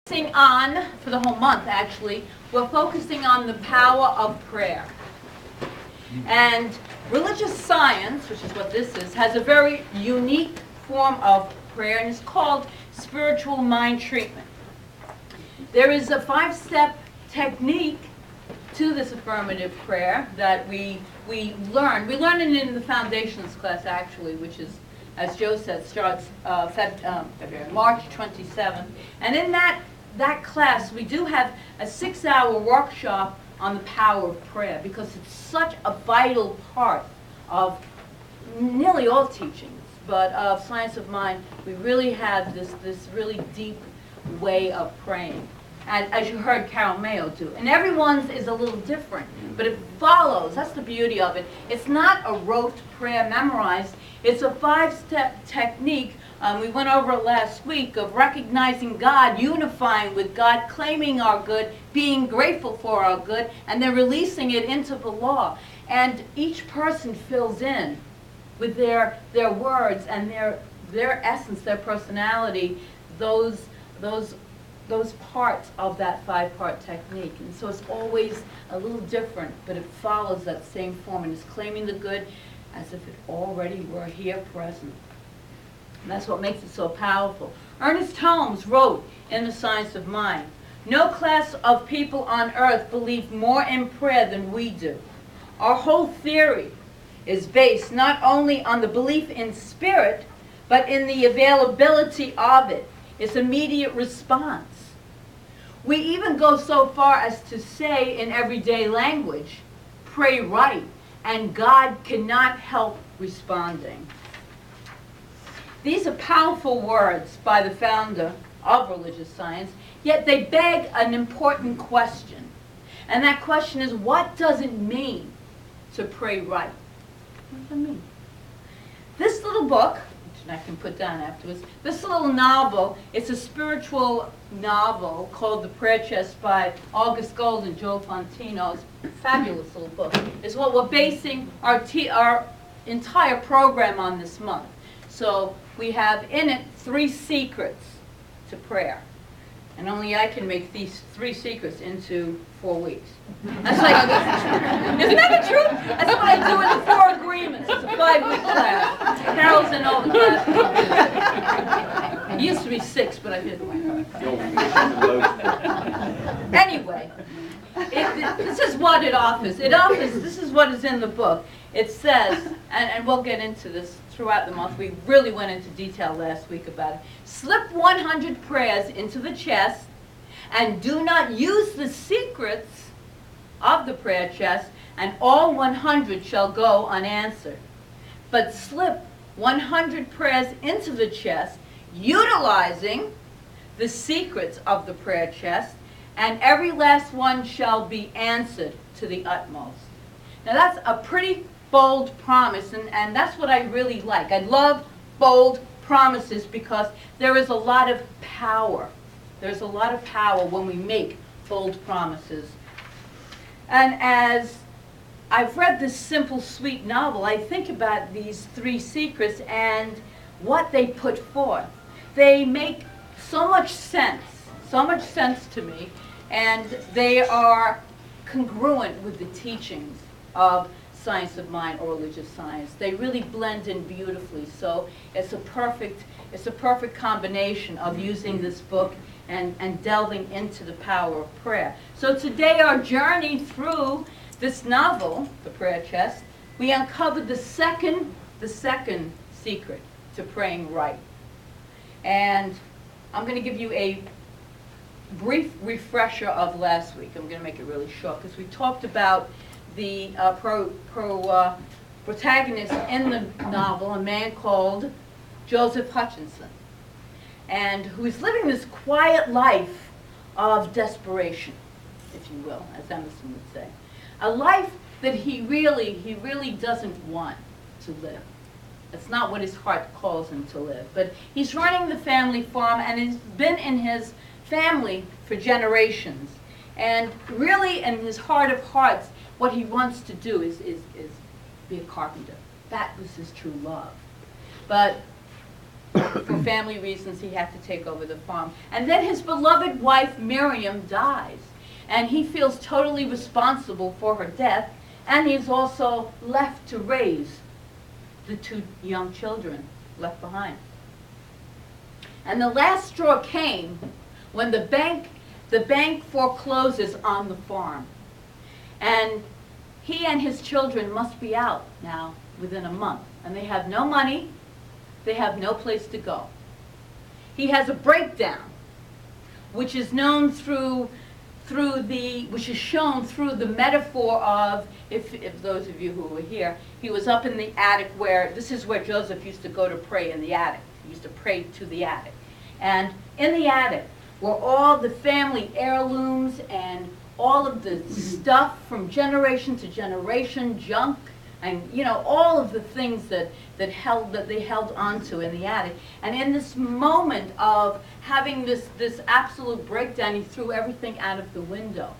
Focusing on, for the whole month actually, we're focusing on the power of prayer. And religious science, which is what this is, has a very unique form of prayer, and it's called spiritual mind treatment. There is a 5-step technique to this affirmative prayer that we learn. We learn it in the foundations class actually, which is, as Joe said, starts March 27th. And in that class, we do have a 6-hour workshop on the power of prayer, because it's such a vital part of nearly all teachings, but of science of mind. We really have this really deep way of praying, and as you heard Carol Mayo do. And everyone's is a little different, but it follows. That's the beauty of it. It's not a rote prayer memorized. It's a 5-step technique. We went over it last week, of recognizing God, unifying with God, claiming our good, being grateful for our good, and then releasing it into the law. And each person fills in with their words and their essence, their personality, those parts of that 5-part technique. And so it's always a little different, but it follows that same form, and it's claiming the good as if it already were here present. And that's what makes it so powerful. Ernest Holmes wrote in The Science of Mind, "No class of people on earth believe more in prayer than we do. Our whole theory is based not only on the belief in spirit, but in the availability of it, its immediate response. We even go so far as to say in everyday language, pray right, and God cannot help responding." These are powerful words by the founder of religious science, yet they beg an important question. And that question is, what does it mean to pray right? What does it mean? This little book, which I can put down afterwards, this little novel, it's a spiritual novel called The Prayer Chest by August Gold and Joe Fontino. It's a fabulous little book. It's what we're basing our entire program on this month. So we have in it 3 secrets to prayer. And only I can make these 3 secrets into 4 weeks. That's like, isn't that the truth? That's what I do in the 4 agreements. It's a 5-week class. Carol's in all the classes. It used to be 6, but I didn't win. Anyway, this is what it offers. This is what is in the book. It says, and we'll get into this throughout the month. We really went into detail last week about it. Slip 100 prayers into the chest, and do not use the secrets of the prayer chest, and all 100 shall go unanswered. But slip 100 prayers into the chest, utilizing the secrets of the prayer chest, and every last one shall be answered to the utmost. Now that's a pretty bold promise, and that's what I really like. I love bold promises because there is a lot of power. There's a lot of power when we make bold promises. And as I've read this simple, sweet novel, I think about these 3 secrets and what they put forth. They make so much sense to me, and they are congruent with the teachings of science of mind or religious science. They really blend in beautifully. So it's a perfect combination of using this book and delving into the power of prayer. So today, our journey through this novel, The Prayer Chest, we uncovered the second secret to praying right. And I'm going to give you a brief refresher of last week. I'm going to make it really short because we talked about the protagonist in the novel, a man called Joseph Hutchinson, and who is living this quiet life of desperation, if you will, as Emerson would say. A life that he really doesn't want to live. It's not what his heart calls him to live. But he's running the family farm, and it's been in his family for generations. And really, in his heart of hearts, what he wants to do is be a carpenter. That was his true love. But for family reasons, he had to take over the farm. And then his beloved wife, Miriam, dies. And he feels totally responsible for her death, and he's also left to raise the 2 young children left behind. And the last straw came when the bank forecloses on the farm. And he and his children must be out now within a month. And they have no money, they have no place to go. He has a breakdown, which is known which is shown through the metaphor of, if those of you who were here, he was up in the attic this is where Joseph used to go to pray, in the attic. He used to pray to the attic. And in the attic were all the family heirlooms and all of the stuff from generation to generation, junk, and all of the things that they held onto in the attic. And in this moment of having this absolute breakdown, he threw everything out of the window,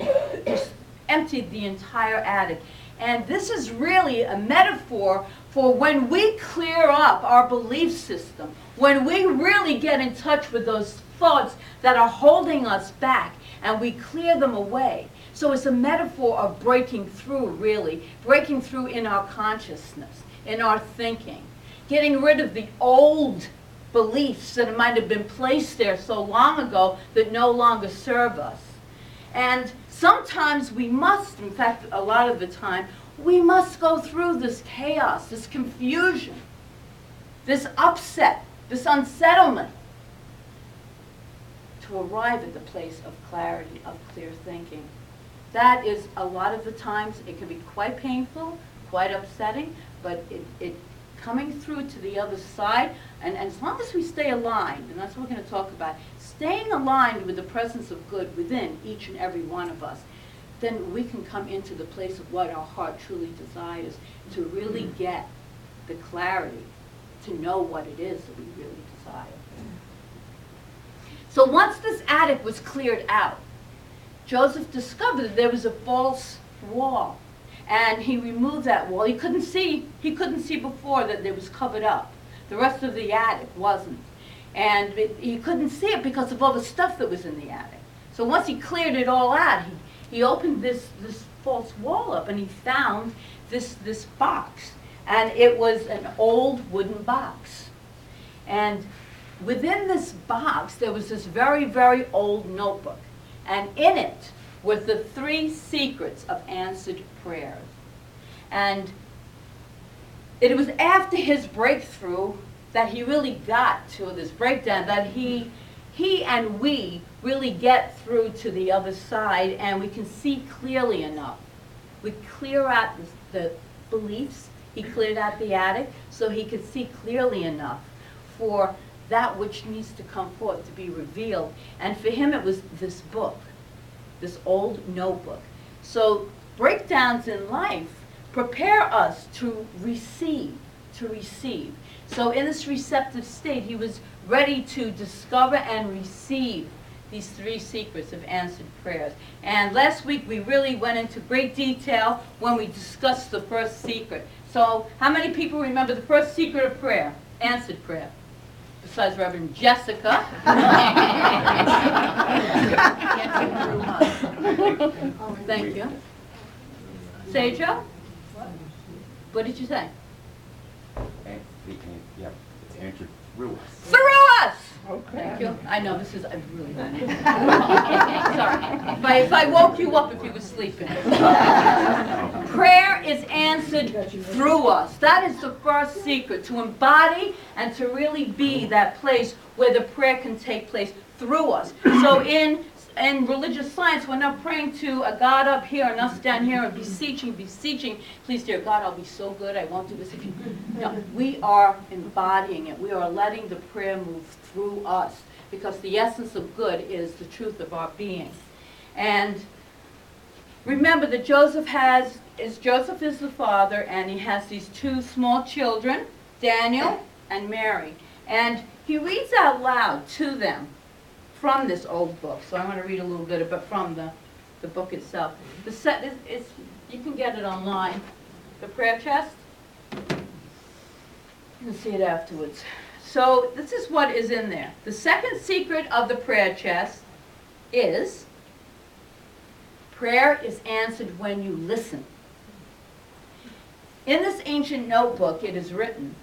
just emptied the entire attic. And this is really a metaphor for when we clear up our belief system, when we really get in touch with those thoughts that are holding us back, and we clear them away. So it's a metaphor of breaking through, really, breaking through in our consciousness, in our thinking, getting rid of the old beliefs that might have been placed there so long ago that no longer serve us. And sometimes we must, in fact, a lot of the time, we must go through this chaos, this confusion, this upset, this unsettlement, to arrive at the place of clarity, of clear thinking. That is, a lot of the times, it can be quite painful, quite upsetting, but it coming through to the other side, and as long as we stay aligned, and that's what we're going to talk about, staying aligned with the presence of good within each and every one of us, then we can come into the place of what our heart truly desires, to really get the clarity, to know what it is that we really desire. So once this attic was cleared out, Joseph discovered that there was a false wall, and he removed that wall. He couldn't see before that it was covered up. The rest of the attic wasn't. And he couldn't see it because of all the stuff that was in the attic. So once he cleared it all out, he opened this false wall up, and he found this box. And it was an old wooden box. And within this box, there was this very, very old notebook. And in it were the 3 secrets of answered prayers. And it was after his breakthrough that he really got to this breakdown, that he and we really get through to the other side, and we can see clearly enough. We clear out the beliefs. He cleared out the attic so he could see clearly enough for that which needs to come forth, to be revealed. And for him, it was this book, this old notebook. So breakdowns in life prepare us to receive, So in this receptive state, he was ready to discover and receive these 3 secrets of answered prayers. And last week, we really went into great detail when we discussed the first secret. So how many people remember the first secret of prayer? Answered prayer. Besides Reverend Jessica. Thank you. Sejo? What did you say? Yeah, it's answered through us. Through us! Okay. Thank you. I know this is, I really sorry. If I woke you up if you were sleeping. Prayer is answered through us. That is the first secret, to embody and to really be that place where the prayer can take place through us. So in religious science, we're not praying to a God up here and us down here and beseeching, please dear God, I'll be so good, I won't do this if you... No, we are embodying it. We are letting the prayer move through us, because the essence of good is the truth of our being. And remember that Joseph is the father, and he has these 2 small children, Daniel and Mary. And he reads out loud to them from this old book. So I want to read a little bit but from the book itself. The set is you can get it online. The prayer chest. You can see it afterwards. So this is what is in there. The second secret of the prayer chest is prayer is answered when you listen. In this ancient notebook, it is written,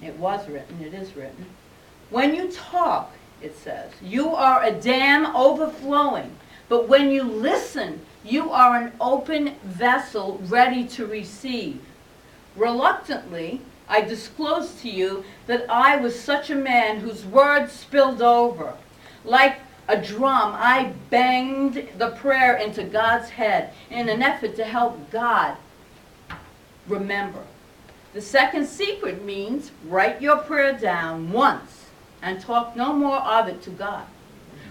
when you talk, it says, you are a dam overflowing, but when you listen, you are an open vessel ready to receive. Reluctantly, I disclose to you that I was such a man whose words spilled over. Like a drum, I banged the prayer into God's head in an effort to help God remember. The second secret means write your prayer down once and talk no more of it to God.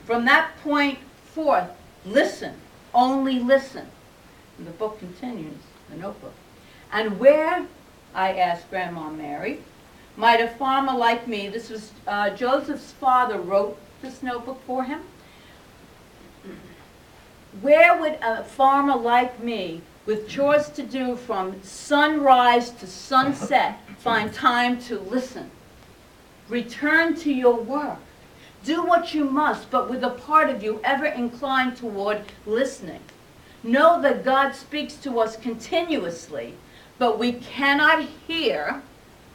From that point forth, listen, only listen. And the book continues, the notebook. And where, I asked Grandma Mary, might a farmer like me, this was Joseph's father wrote this notebook for him. Where would a farmer like me, with chores to do from sunrise to sunset, find time to listen? Return to your work. Do what you must, but with a part of you ever inclined toward listening. Know that God speaks to us continuously, but we cannot hear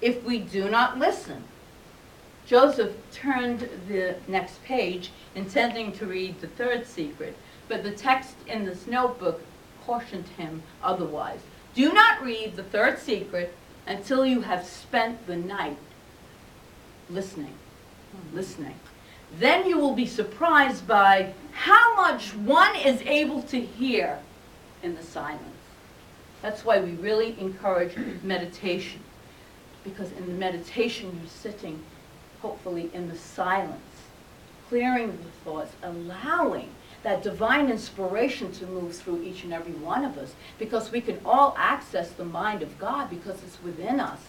if we do not listen. Joseph turned the next page, intending to read the third secret, but the text in this notebook cautioned him otherwise. Do not read the third secret until you have spent the night listening. Then you will be surprised by how much one is able to hear in the silence. That's why we really encourage meditation, because in the meditation you're sitting, hopefully, in the silence, clearing the thoughts, allowing that divine inspiration to move through each and every one of us, because we can all access the mind of God because it's within us.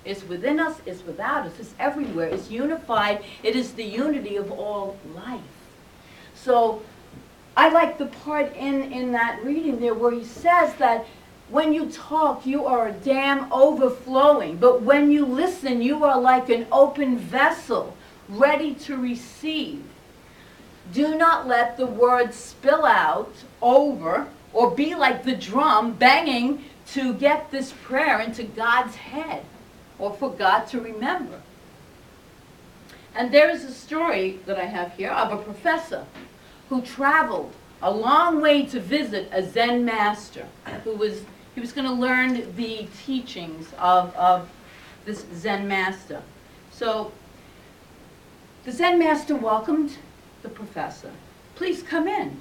It's within us, it's without us, it's everywhere, it's unified, it is the unity of all life. So I like the part in that reading there where he says that when you talk, you are a dam overflowing, but when you listen, you are like an open vessel, ready to receive. Do not let the words spill out over or be like the drum banging to get this prayer into God's head or for God to remember. And there is a story that I have here of a professor who traveled a long way to visit a Zen master he was going to learn the teachings of this Zen master. So the Zen master welcomed the professor. Please come in.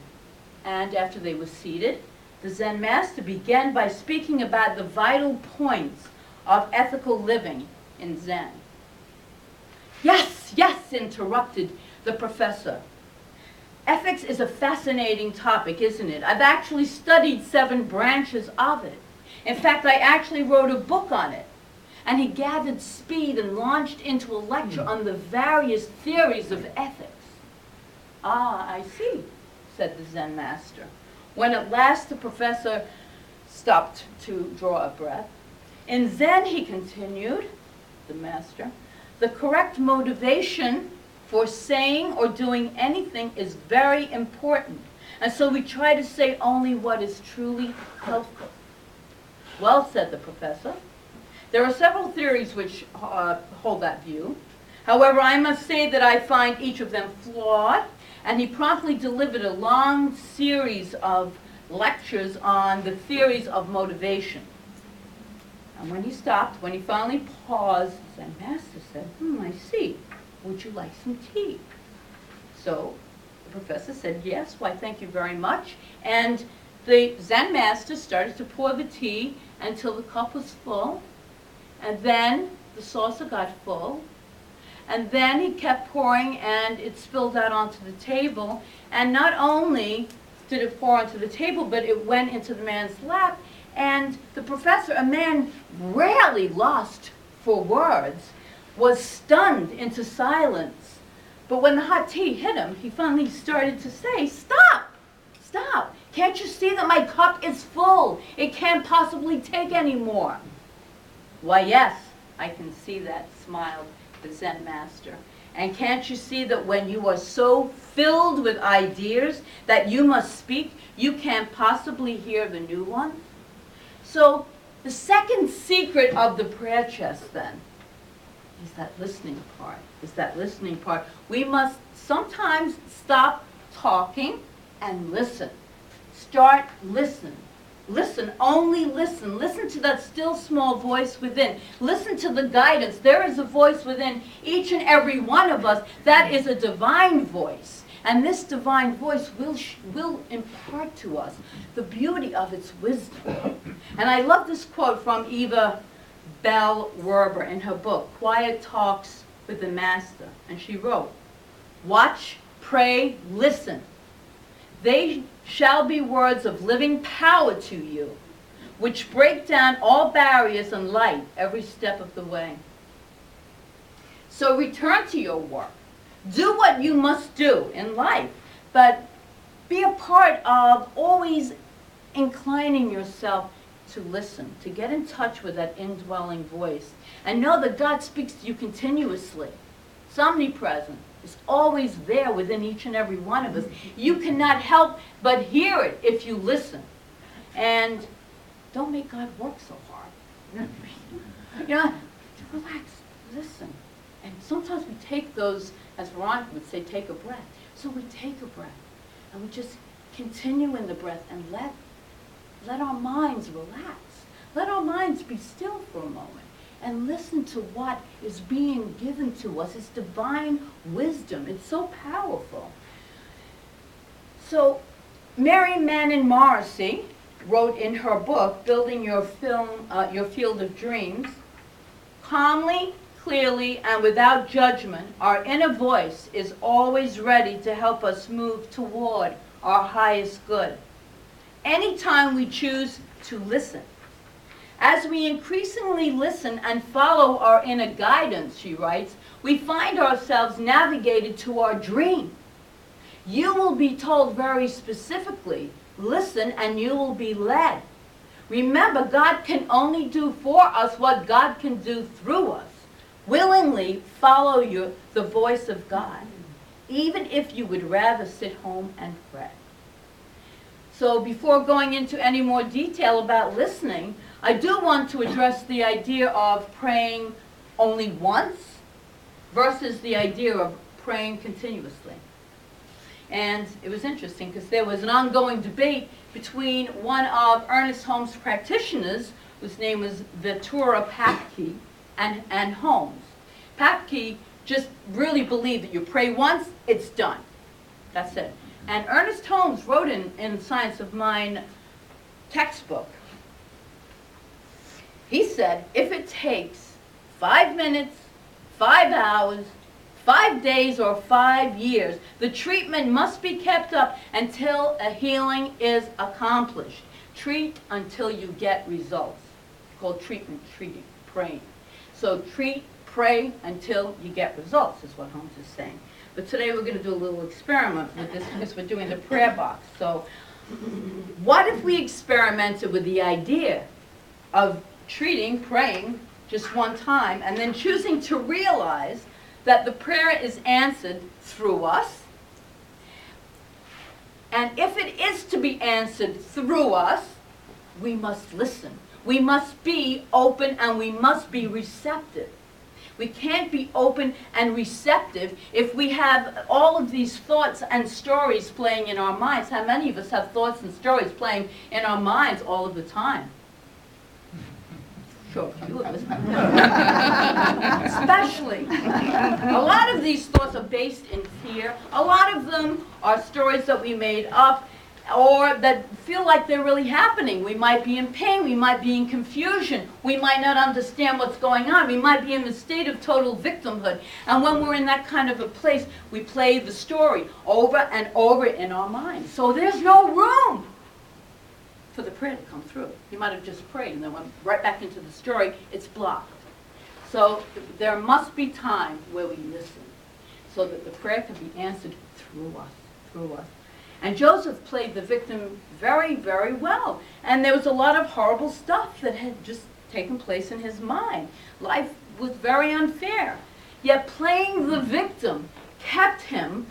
And after they were seated, the Zen master began by speaking about the vital points of ethical living in Zen. Yes, interrupted the professor. Ethics is a fascinating topic, isn't it? I've actually studied 7 branches of it. In fact, I actually wrote a book on it. And he gathered speed and launched into a lecture on the various theories of ethics. Ah, I see, said the Zen master, when at last the professor stopped to draw a breath. In Zen, he continued, the master, the correct motivation for saying or doing anything is very important. And so we try to say only what is truly helpful. Well, said the professor, there are several theories which hold that view. However, I must say that I find each of them flawed, and he promptly delivered a long series of lectures on the theories of motivation. And when he stopped, when he finally paused, the Zen master said, I see. Would you like some tea? So the professor said, yes, why thank you very much. And the Zen master started to pour the tea until the cup was full. And then the saucer got full. And then he kept pouring and it spilled out onto the table. And not only did it pour onto the table, but it went into the man's lap. And the professor, a man rarely lost for words, was stunned into silence. But when the hot tea hit him, he finally started to say, stop! Can't you see that my cup is full? It can't possibly take any more. Why, yes, I can see that, smiled the Zen master. And can't you see that when you are so filled with ideas that you must speak, you can't possibly hear the new one? So the second secret of the prayer chest then is that listening part. We must sometimes stop talking and listen. Start listening. Listen, only listen. Listen to that still small voice within. Listen to the guidance. There is a voice within each and every one of us that is a divine voice. And this divine voice will impart to us the beauty of its wisdom. And I love this quote from Eva Bell Werber in her book, Quiet Talks with the Master. And she wrote, "Watch, pray, listen. They shall be words of living power to you, which break down all barriers and light every step of the way." So return to your work. Do what you must do in life, but be a part of always inclining yourself to listen, to get in touch with that indwelling voice, and know that God speaks to you continuously. It's omnipresent. It's always there within each and every one of us. You cannot help but hear it if you listen. And don't make God work so hard. You know, relax, listen. And sometimes we take those, as Veronica would say, take a breath. So we take a breath, and we just continue in the breath and let our minds relax. Let our minds be still for a moment and listen to what is being given to us. It's divine wisdom. It's so powerful. So Mary Manning Morrissey wrote in her book, Building Your Field of Dreams, calmly, clearly, and without judgment, our inner voice is always ready to help us move toward our highest good. Anytime we choose to listen. As we increasingly listen and follow our inner guidance, she writes, we find ourselves navigated to our dream. You will be told very specifically, listen and you will be led. Remember, God can only do for us what God can do through us. Willingly follow the voice of God, even if you would rather sit home and fret. So before going into any more detail about listening, I do want to address the idea of praying only once versus the idea of praying continuously. And it was interesting because there was an ongoing debate between one of Ernest Holmes' practitioners, whose name was Ventura Papke, and Holmes. Papke just really believed that you pray once, it's done. That's it. And Ernest Holmes wrote in Science of Mind textbook, he said, if it takes 5 minutes, 5 hours, 5 days, or 5 years, the treatment must be kept up until a healing is accomplished. Treat until you get results. It's called treatment, treating, praying. So treat, pray until you get results, is what Holmes is saying. But today we're going to do a little experiment with this because we're doing the prayer box. So what if we experimented with the idea of treating, praying just one time, and then choosing to realize that the prayer is answered through us. And if it is to be answered through us, we must listen. We must be open and we must be receptive. We can't be open and receptive if we have all of these thoughts and stories playing in our minds. How many of us have thoughts and stories playing in our minds all of the time? Sure, a few of us. Especially. A lot of these thoughts are based in fear. A lot of them are stories that we made up or that feel like they're really happening. We might be in pain. We might be in confusion. We might not understand what's going on. We might be in the state of total victimhood. And when we're in that kind of a place, we play the story over and over in our minds. So there's no room for the prayer to come through. You might have just prayed and then went right back into the story. It's blocked. So there must be time where we listen so that the prayer can be answered through us. And Joseph played the victim very, very well. And there was a lot of horrible stuff that had just taken place in his mind. Life was very unfair. Yet playing the victim kept him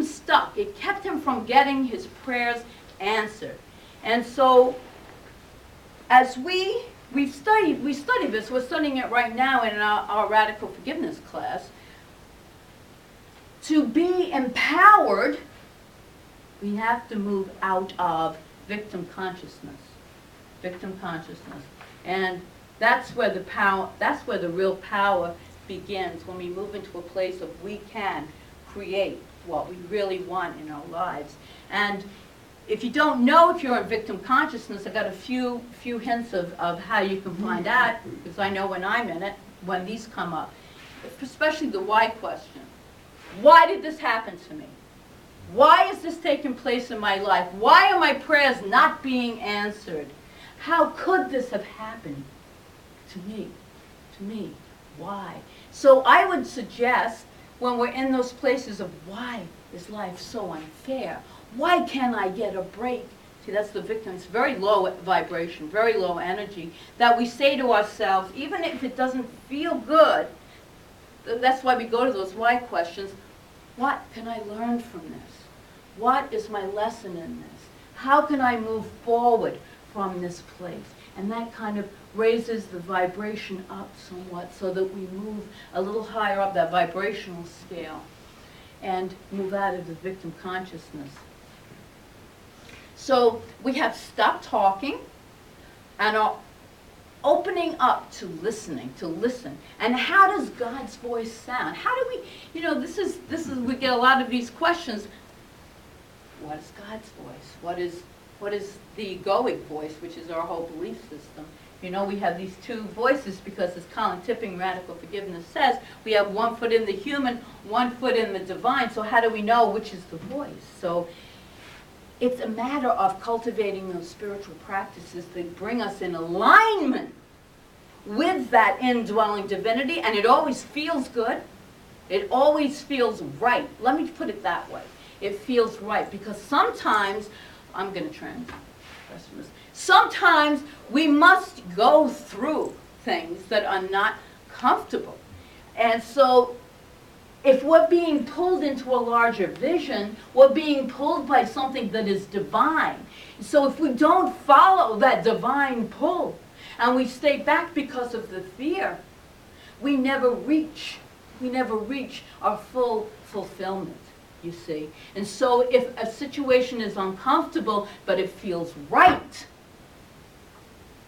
stuck. It kept him from getting his prayers answered. And so, as we study this, we're studying it right now in our radical forgiveness class. To be empowered, we have to move out of victim consciousness. Victim consciousness. And that's where the real power begins, when we move into a place of we can create what we really want in our lives. And if you don't know if you're in victim consciousness, I've got a few hints of how you can find out, because I know when I'm in it, when these come up, especially the why question. Why did this happen to me? Why is this taking place in my life? Why are my prayers not being answered? How could this have happened to me? To me. Why? So I would suggest, when we're in those places of why is life so unfair? Why can't I get a break? See, that's the victim. It's very low vibration, very low energy, that we say to ourselves, even if it doesn't feel good, that's why we go to those why questions. What can I learn from this? What is my lesson in this? How can I move forward from this place? And that kind of raises the vibration up somewhat so that we move a little higher up that vibrational scale and move out of the victim consciousness. So we have stopped talking and are opening up to listening, to listen. And how does God's voice sound? How do we, this is we get a lot of these questions. What is God's voice? What is the egoic voice, which is our whole belief system? We have these two voices because, as Colin Tipping, Radical Forgiveness, says, we have one foot in the human, one foot in the divine. So how do we know which is the voice? So it's a matter of cultivating those spiritual practices that bring us in alignment with that indwelling divinity, and it always feels good. It always feels right. Let me put it that way. It feels right, because sometimes, I'm going to translate this. Sometimes we must go through things that are not comfortable. And so if we're being pulled into a larger vision, we're being pulled by something that is divine. So if we don't follow that divine pull and we stay back because of the fear, we never reach our full fulfillment, you see. And so if a situation is uncomfortable but it feels right,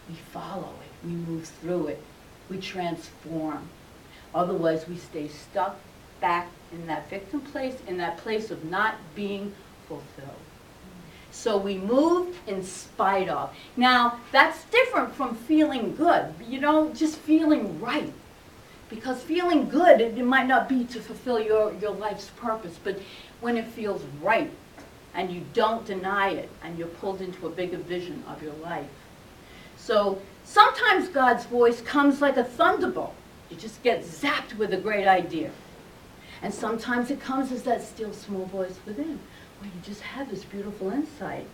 we follow it, we move through it, we transform. Otherwise we stay stuck back in that victim place, in that place of not being fulfilled. So we move in spite of. Now, that's different from feeling good, just feeling right. Because feeling good, it might not be to fulfill your life's purpose, but when it feels right, and you don't deny it, and you're pulled into a bigger vision of your life. So sometimes God's voice comes like a thunderbolt. You just get zapped with a great idea. And sometimes it comes as that still small voice within, where you just have this beautiful insight.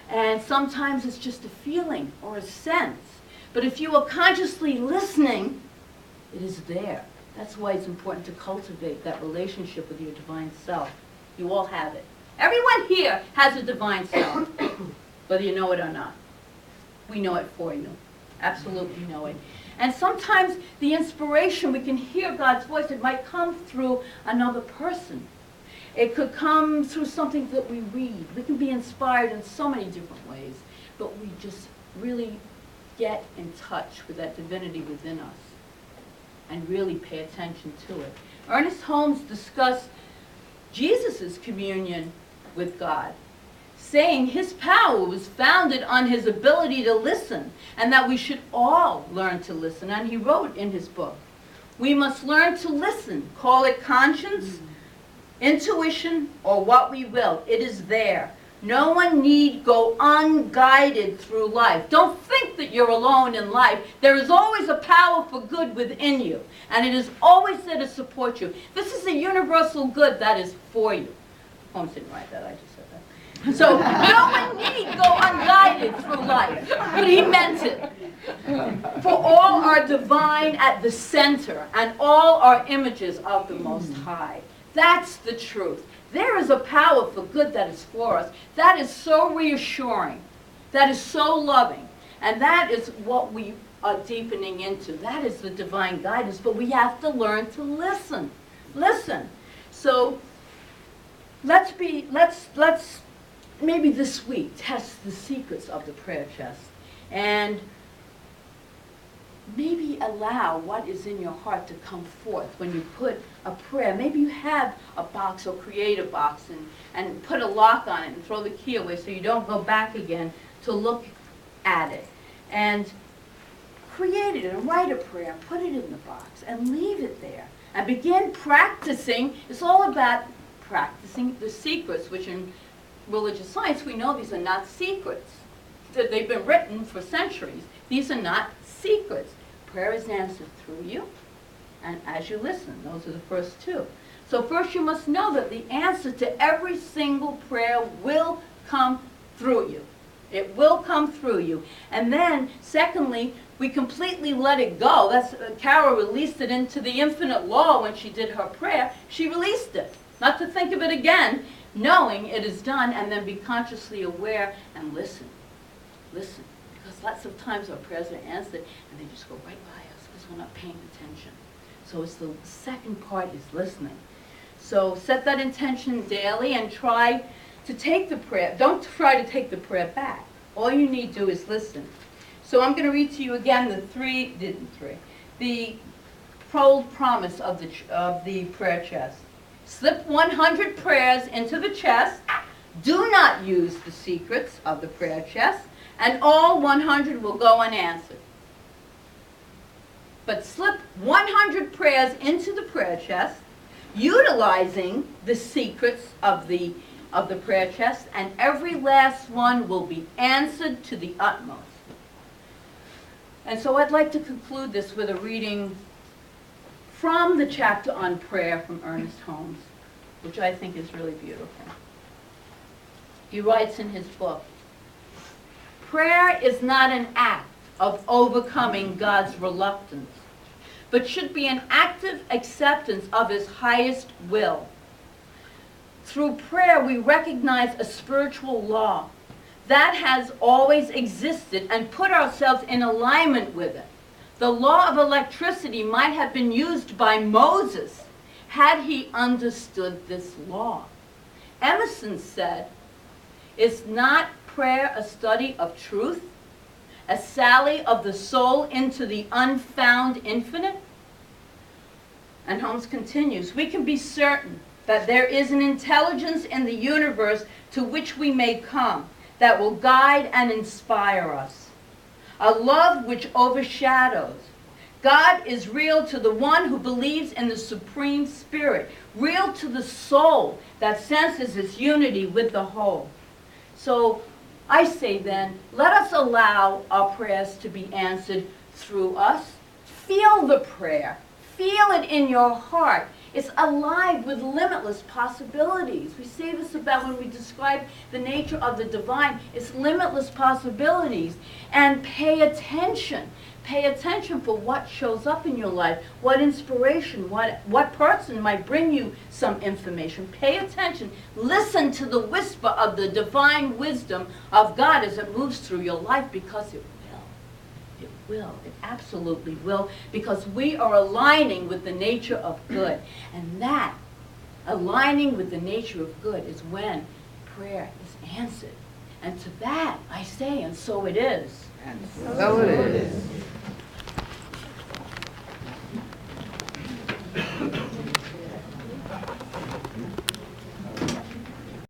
And sometimes it's just a feeling or a sense. But if you are consciously listening, it is there. That's why it's important to cultivate that relationship with your divine self. You all have it. Everyone here has a divine self, whether you know it or not. We know it for you. Absolutely know it. And sometimes the inspiration, we can hear God's voice. It might come through another person. It could come through something that we read. We can be inspired in so many different ways, but we just really get in touch with that divinity within us and really pay attention to it. Ernest Holmes discussed Jesus' communion with God, saying his power was founded on his ability to listen, and that we should all learn to listen. And he wrote in his book, we must learn to listen, call it conscience, intuition, or what we will. It is there. No one need go unguided through life. Don't think that you're alone in life. There is always a power for good within you, and it is always there to support you. This is a universal good that is for you. Holmes didn't write that, I just said that. So no one need go unguided through life, but he meant it. For all are divine at the center, and all are images of the Most High. That's the truth. There is a power for good that is for us. That is so reassuring. That is so loving. And that is what we are deepening into. That is the divine guidance. But we have to learn to listen. Listen. So let's maybe this week test the secrets of the prayer chest. And maybe allow what is in your heart to come forth when you put a prayer. Maybe you have a box or create a box and put a lock on it and throw the key away so you don't go back again to look at it. And create it and write a prayer, put it in the box and leave it there. And begin practicing. It's all about practicing the secrets, which in religious science we know these are not secrets. They've been written for centuries. These are not secrets. Prayer is answered through you and as you listen. Those are the first two. So first you must know that the answer to every single prayer will come through you. It will come through you. And then, secondly, we completely let it go. That's Carol released it into the infinite law when she did her prayer. She released it. Not to think of it again, knowing it is done, and then be consciously aware and listen. Listen. Because lots of times our prayers are answered and they just go right by us because we're not paying attention. So it's the second part is listening. So set that intention daily and try to take the prayer. Don't try to take the prayer back. All you need to do is listen. So I'm going to read to you again the bold promise of the prayer chest. Slip 100 prayers into the chest. Do not use the secrets of the prayer chest, and all 100 will go unanswered. But slip 100 prayers into the prayer chest, utilizing the secrets of the prayer chest, and every last one will be answered to the utmost. And so I'd like to conclude this with a reading from the chapter on prayer from Ernest Holmes, which I think is really beautiful. He writes in his book, "Prayer is not an act of overcoming God's reluctance, but should be an active acceptance of His highest will. Through prayer, we recognize a spiritual law that has always existed and put ourselves in alignment with it. The law of electricity might have been used by Moses had he understood this law. Emerson said, 'Is not prayer a study of truth, a sally of the soul into the unfound infinite?'" And Holmes continues, "We can be certain that there is an intelligence in the universe to which we may come that will guide and inspire us. A love which overshadows. God is real to the one who believes in the Supreme Spirit, real to the soul that senses its unity with the whole." So I say then, let us allow our prayers to be answered through us. Feel the prayer. Feel it in your heart. It's alive with limitless possibilities. We say this about when we describe the nature of the divine. It's limitless possibilities. And pay attention. Pay attention for what shows up in your life, what inspiration, what person might bring you some information. Pay attention. Listen to the whisper of the divine wisdom of God as it moves through your life, because it will. It will. It absolutely will, because we are aligning with the nature of good. And that, aligning with the nature of good, is when prayer is answered. And to that I say, and so it is. And so it is.